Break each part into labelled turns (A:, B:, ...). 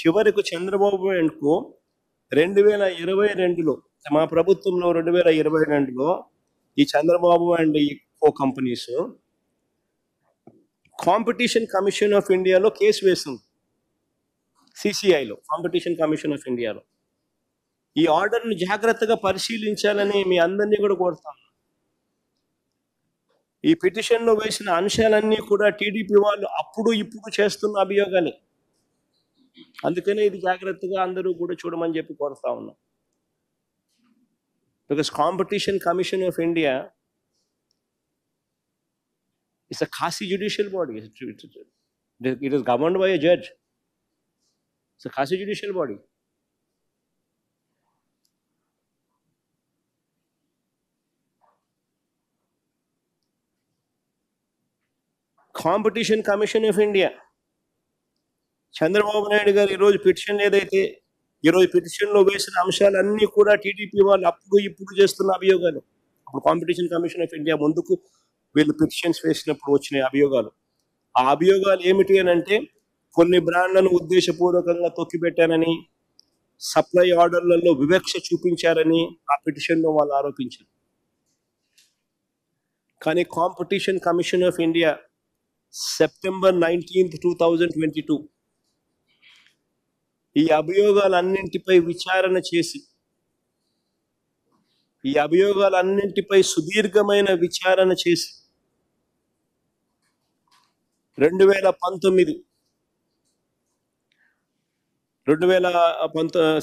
A: చివరకు చంద్రబాబు అండ్కు 2022లో మా ప్రభుత్వంలో 2022లో ఈ చంద్రబాబు అండ్ ఈ కో కంపెనీస్ కాంపిటీషన్ కమిషన్ ఆఫ్ ఇండియాలో కేసు వేసింది. సిసిఐలో, కాంపిటీషన్ కమిషన్ ఆఫ్ ఇండియాలో. ఈ ఆర్డర్ను జాగ్రత్తగా పరిశీలించాలని మీ అందరినీ కూడా కోరుతాను. ఈ పిటిషన్లో వేసిన అంశాలన్నీ కూడా టీడీపీ వాళ్ళు అప్పుడు ఇప్పుడు చేస్తున్న అభియోగాలే. అందుకనే ఇది జాగ్రత్తగా అందరూ కూడా చూడమని చెప్పి కోరుతా ఉన్నాం. Because competition commission of India is a Khasi judicial body. It is governed by a judge. It's a Khasi judicial body. Competition Commission of India. Chandrababu Naidu గారు ఈరోజు పిటిషన్ ఏదైతే ఈరోజు పిటిషన్లో వేసిన అంశాలన్నీ కూడా టీడీపీ వాళ్ళు అప్పుడు ఇప్పుడు చేస్తున్న అభియోగాలు. అప్పుడు కాంపిటీషన్ కమిషన్ ఆఫ్ ఇండియా ముందుకు వీళ్ళు పిటిషన్స్ వేసినప్పుడు వచ్చిన అభియోగాలు. ఆ అభియోగాలు ఏమిటి అని అంటే, కొన్ని బ్రాండ్లను ఉద్దేశపూర్వకంగా తొక్కిపెట్టారని, సప్లై ఆర్డర్లలో వివక్ష చూపించారని ఆ పిటిషన్లో వాళ్ళు ఆరోపించారు. కానీ competition commission of India September 19, 2022 ఈ అభియోగాలన్నింటిపై విచారణ చేసి, ఈ అభియోగాలన్నింటిపై సుదీర్ఘమైన విచారణ చేసి 2019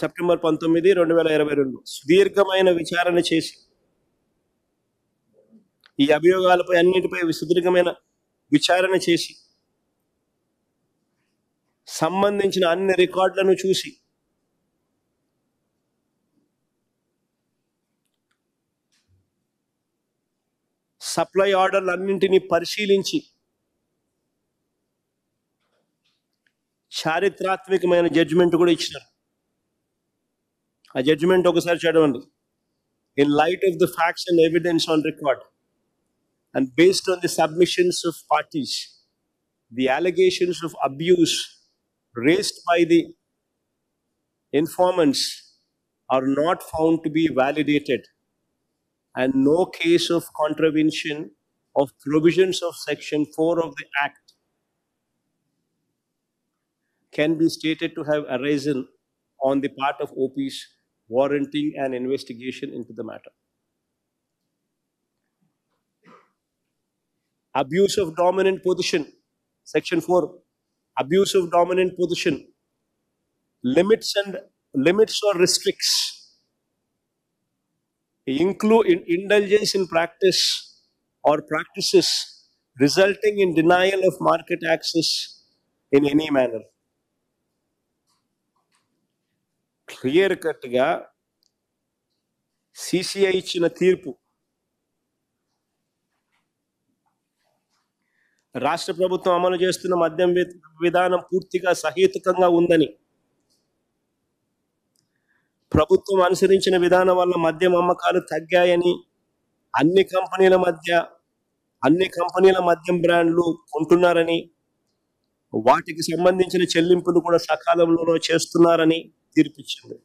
A: సెప్టెంబర్ 19, 2022 సుదీర్ఘమైన విచారణ చేసి ఈ అభియోగాలపై అన్నిటిపై సుదీర్ఘమైన విచారణ చేసి సంబంధించిన అన్ని రికార్డులను చూసి సప్లై ఆర్డర్లు అన్నింటినీ పరిశీలించి చారిత్రాత్మకమైన జడ్జిమెంట్ కూడా ఇచ్చినారు. ఆ జడ్జిమెంట్ ఒకసారి చదవండి. In light of the facts and evidence on record and based on the submissions of parties, the allegations of abuse raised by the informants are not found to be validated, and no case of contravention of provisions of Section 4 of the Act can be stated to have arisen on the part of OPs warranting an investigation into the matter. Abuse of dominant position, Section 4, abuse of dominant position, limits or restricts, include indulgence in practice or practices resulting in denial of market access in any manner. Clear cut ga CCI ఇచ్చిన తీర్పు రాష్ట్ర ప్రభుత్వం అమలు చేస్తున్న మద్యం విధానం పూర్తిగా సహేతుకంగా ఉందని, ప్రభుత్వం అనుసరించిన విధానం వల్ల మద్యం అమ్మకాలు తగ్గాయని, అన్ని కంపెనీల మద్యం బ్రాండ్లు కొంటున్నారని, వాటికి సంబంధించిన చెల్లింపులు కూడా సకాలంలో చేస్తున్నారని తీర్పిచ్చింది.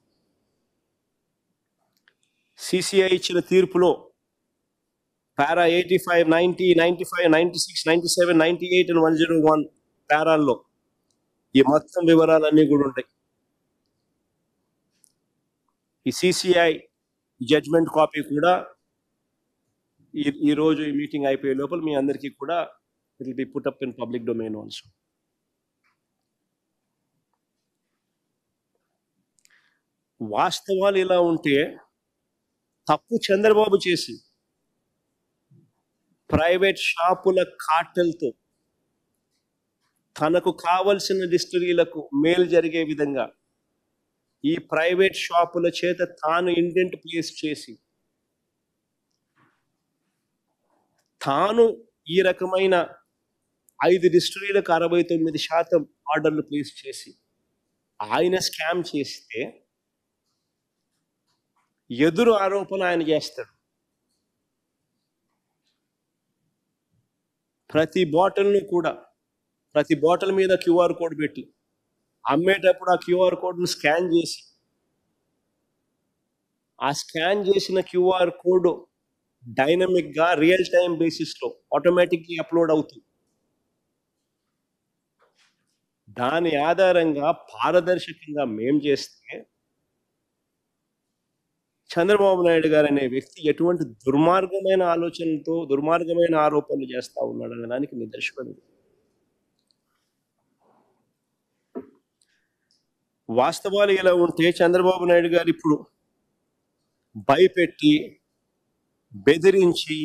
A: సిసిఐ ఇచ్చిన తీర్పులో పారా 85, 90, 95, 96, 97, 98 and 101 పారాల్లో ఈ మొత్తం వివరాలన్నీ కూడా ఉంటాయి. ఈ సిసిఐ జడ్జ్మెంట్ కాపీ కూడా ఈరోజు ఈ మీటింగ్ అయిపోయే లోపల మీ అందరికీ కూడా it will be put up in public domain also. వాస్తవాలు ఇలా ఉంటే తప్పు చంద్రబాబు చేసి ప్రైవేట్ షాపుల కార్టెల్తో తనకు కావలసిన డిస్టిలరీలకు మేలు జరిగే విధంగా ఈ ప్రైవేట్ షాపుల చేత తాను ఇండెంట్ ప్లేస్ చేసి తాను ఈ రకమైన 5 డిస్టిలరీలకు 69% ఆర్డర్లు ప్లేస్ చేసి ఆయన స్కామ్ చేస్తే ఎదురు ఆరోపణ ఆయన చేస్తాడు. ప్రతి బాటిల్ మీద QR కోడ్ పెట్టి అమ్మేటప్పుడు ఆ క్యూఆర్ కోడ్ను స్కాన్ చేసి, ఆ స్కాన్ చేసిన క్యూఆర్ కోడ్ డైనమిక్గా రియల్ టైం బేసిస్లో ఆటోమేటిక్లీ అప్లోడ్ అవుతుంది. దాని ఆధారంగా పారదర్శకంగా మేం చేస్తే చంద్రబాబు నాయుడు గారు అనే వ్యక్తి ఎటువంటి దుర్మార్గమైన ఆలోచనలతో దుర్మార్గమైన ఆరోపణలు చేస్తా ఉన్నాడు అనే దానికి నిదర్శనం ఇది. వాస్తవాలు ఇలా ఉంటే చంద్రబాబు నాయుడు గారు ఇప్పుడు భయపెట్టి, బెదిరించి,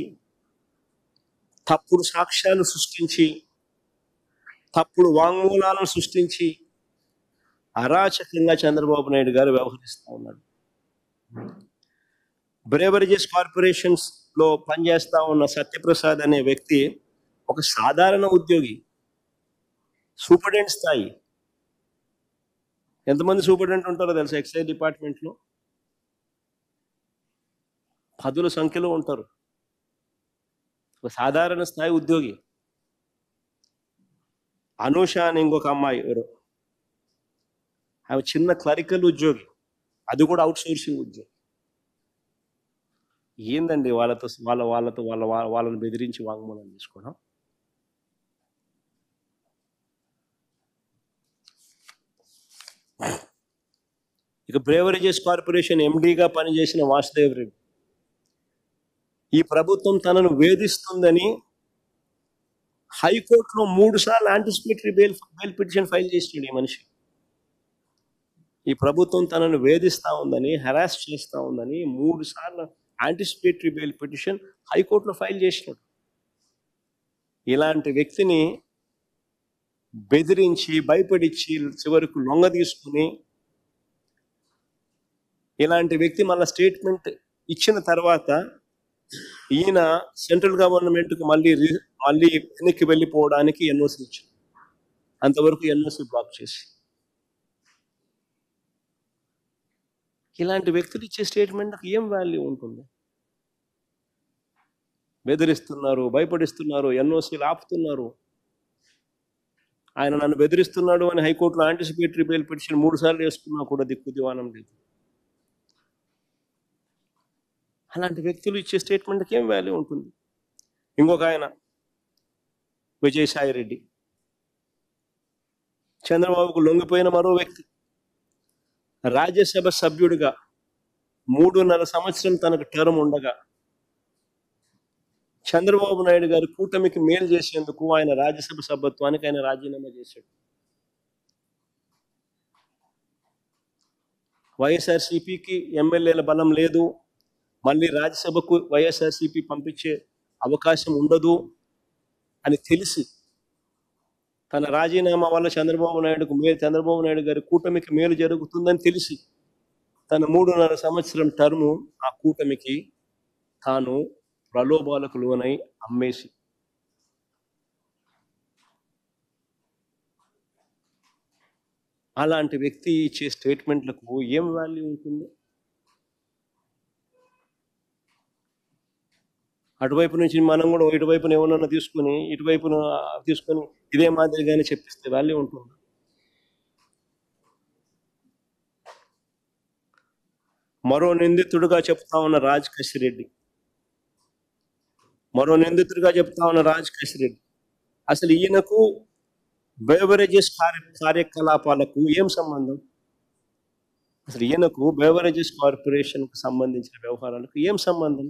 A: తప్పుడు సాక్ష్యాలు సృష్టించి, తప్పుడు వాంగ్మూలాలను సృష్టించి అరాచకంగా చంద్రబాబు నాయుడు గారు వ్యవహరిస్తూ ఉన్నాడు. బ్రేవరేజెస్ కార్పొరేషన్స్ లో పనిచేస్తా ఉన్న సత్యప్రసాద్ అనే వ్యక్తి ఒక సాధారణ ఉద్యోగి, సూపరింటెండెంట్ స్థాయి. ఎంతమంది సూపరింటెండెంట్ ఉంటారో తెలుసా ఎక్సైజ్ డిపార్ట్మెంట్లో? పదుల సంఖ్యలో ఉంటారు. ఒక సాధారణ స్థాయి ఉద్యోగి. అనూష అని ఇంకొక అమ్మాయి ఎవరు, ఆమె చిన్న క్లరికల్ ఉద్యోగి, అది కూడా అవుట్ సోర్సింగ్ ఉద్యోగి. ఏందండి వాళ్ళని బెదిరించి వాంగ్మూలం తీసుకోవడం? ఇక బ్రేవరేజెస్ కార్పొరేషన్ ఎండీగా పనిచేసిన వాసుదేవ్ రెడ్డి, ఈ ప్రభుత్వం తనను వేధిస్తుందని హైకోర్టులో 3 సార్లు యాంటిసిపేటరీ బెయిల్ పిటిషన్ ఫైల్ చేసిండు ఈ మనిషి. ఈ ప్రభుత్వం తనను వేధిస్తా ఉందని, హెరాస్ చేస్తా ఉందని 3 సార్లు యాంటిసిపేటరీ బెయిల్ పిటిషన్ హైకోర్టులో ఫైల్ చేసినాడు. ఇలాంటి వ్యక్తిని బెదిరించి, భయపడిచ్చి, చివరకు లొంగ తీసుకుని, ఇలాంటి వ్యక్తి మళ్ళీ స్టేట్మెంట్ ఇచ్చిన తర్వాత ఈయన సెంట్రల్ గవర్నమెంట్కి మళ్ళీ వెనక్కి వెళ్ళిపోవడానికి ఎన్ఓసి ఇచ్చింది. అంతవరకు ఎన్ఓసి బ్లాక్ చేసి, ఇలాంటి వ్యక్తులు ఇచ్చే స్టేట్మెంట్కి ఏం వాల్యూ ఉంటుంది? బెదిరిస్తున్నారు, భయపడిస్తున్నారు, ఎన్ఓసీలు ఆపుతున్నారు. ఆయన నన్ను బెదిరిస్తున్నాడు అని హైకోర్టులో యాంటిసిపేటరీ బెయిల్ పిటిషన్ 3 సార్లు వేసుకున్నా కూడా దిక్కు దివానం లేదు. అలాంటి వ్యక్తులు ఇచ్చే స్టేట్మెంట్కి ఏం వాల్యూ ఉంటుంది? ఇంకొక ఆయన విజయసాయి రెడ్డి, చంద్రబాబుకు లొంగిపోయిన మరో వ్యక్తి. రాజ్యసభ సభ్యుడిగా 3.5 సంవత్సరం తనకు టర్మ్ ఉండగా చంద్రబాబు నాయుడు గారు కూటమికి మేలు చేసేందుకు ఆయన రాజ్యసభ సభ్యత్వానికి ఆయన రాజీనామా చేశాడు. వైఎస్ఆర్సీపీకి ఎమ్మెల్యేల బలం లేదు, మళ్ళీ రాజ్యసభకు వైఎస్ఆర్సీపీ పంపించే అవకాశం ఉండదు అని తెలిసి, తన రాజీనామా వల్ల చంద్రబాబు నాయుడు గారి కూటమికి మేలు జరుగుతుందని తెలిసి తన 3.5 సంవత్సరం టర్ము ఆ కూటమికి తాను ప్రలోభాలకు లోనై అమ్మేసి, అలాంటి వ్యక్తి ఇచ్చే స్టేట్మెంట్లకు ఏం వాల్యూ ఉంటుంది? అటువైపు నుంచి మనం కూడా ఇటువైపున ఏమన్నా తీసుకుని ఇటువైపున తీసుకొని ఇదే మాదిరిగానే చెప్పిస్తే వాల్యూ ఉంటుంది? మరో నిందితుడిగా చెప్తా ఉన్న రాజ్ కసిరెడ్డి, అసలు ఈయనకు బెవరేజెస్ కార్యకలాపాలకు ఏం సంబంధం? అసలు ఈయనకు బెవరేజెస్ కార్పొరేషన్కు సంబంధించిన వ్యవహారాలకు ఏం సంబంధం?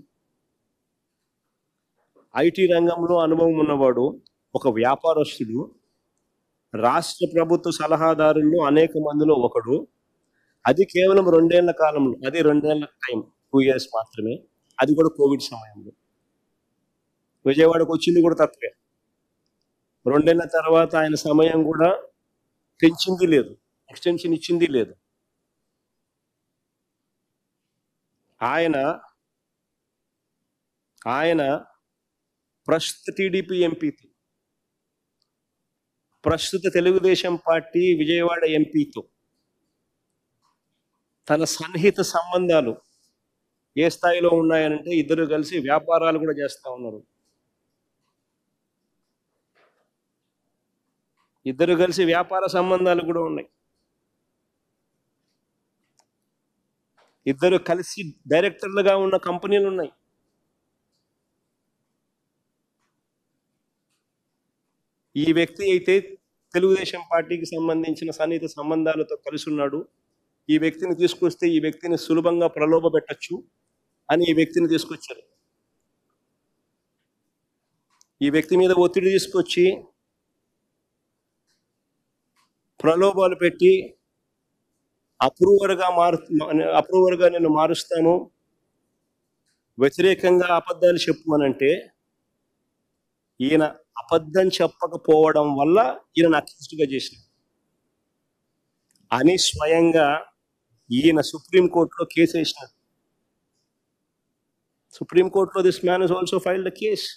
A: ఐటీ రంగంలో అనుభవం ఉన్నవాడు, ఒక వ్యాపారస్తుడు, రాష్ట్ర ప్రభుత్వ సలహాదారుల్లో అనేక మందిలో ఒకడు. అది కేవలం 2 ఏళ్ల కాలంలో, అది 2 ఏళ్ల టైం, 2 years మాత్రమే, అది కూడా కోవిడ్ సమయంలో. విజయవాడకు వచ్చింది కూడా తక్కువే. 2 ఏళ్ల తర్వాత ఆయన సమయం కూడా పెంచింది లేదు, ఎక్స్టెన్షన్ ఇచ్చింది లేదు. ఆయన ప్రస్తుత టీడీపీ ఎంపీతో, ప్రస్తుత తెలుగుదేశం పార్టీ విజయవాడ ఎంపీతో తన సన్నిహిత సంబంధాలు ఏ స్థాయిలో ఉన్నాయనంటే ఇద్దరు కలిసి వ్యాపారాలు కూడా చేస్తూ ఉన్నారు. ఇద్దరు కలిసి వ్యాపార సంబంధాలు కూడా ఉన్నాయి. ఇద్దరు కలిసి డైరెక్టర్లుగా ఉన్న కంపెనీలు ఉన్నాయి. ఈ వ్యక్తి అయితే తెలుగుదేశం పార్టీకి సంబంధించిన సన్నిహిత సంబంధాలతో కలిసి ఉన్నాడు. ఈ వ్యక్తిని తీసుకొస్తే ఈ వ్యక్తిని సులభంగా ప్రలోభ పెట్టచ్చు అని ఈ వ్యక్తిని తీసుకొచ్చారు. ఈ వ్యక్తి మీద ఒత్తిడి తీసుకొచ్చి ప్రలోభాలు పెట్టి అప్రూవర్గా నేను మారుస్తాను, వ్యతిరేకంగా అబద్ధాలు చెప్పు అని అంటే ఈయన అబద్ధం చెప్పకపోవడం వల్ల ఈయన అక్యూజ్డ్గా చేసినాడు అని స్వయంగా ఈయన సుప్రీంకోర్టులో కేసు వేసినాడు. సుప్రీంకోర్టులో this man is also filed the case.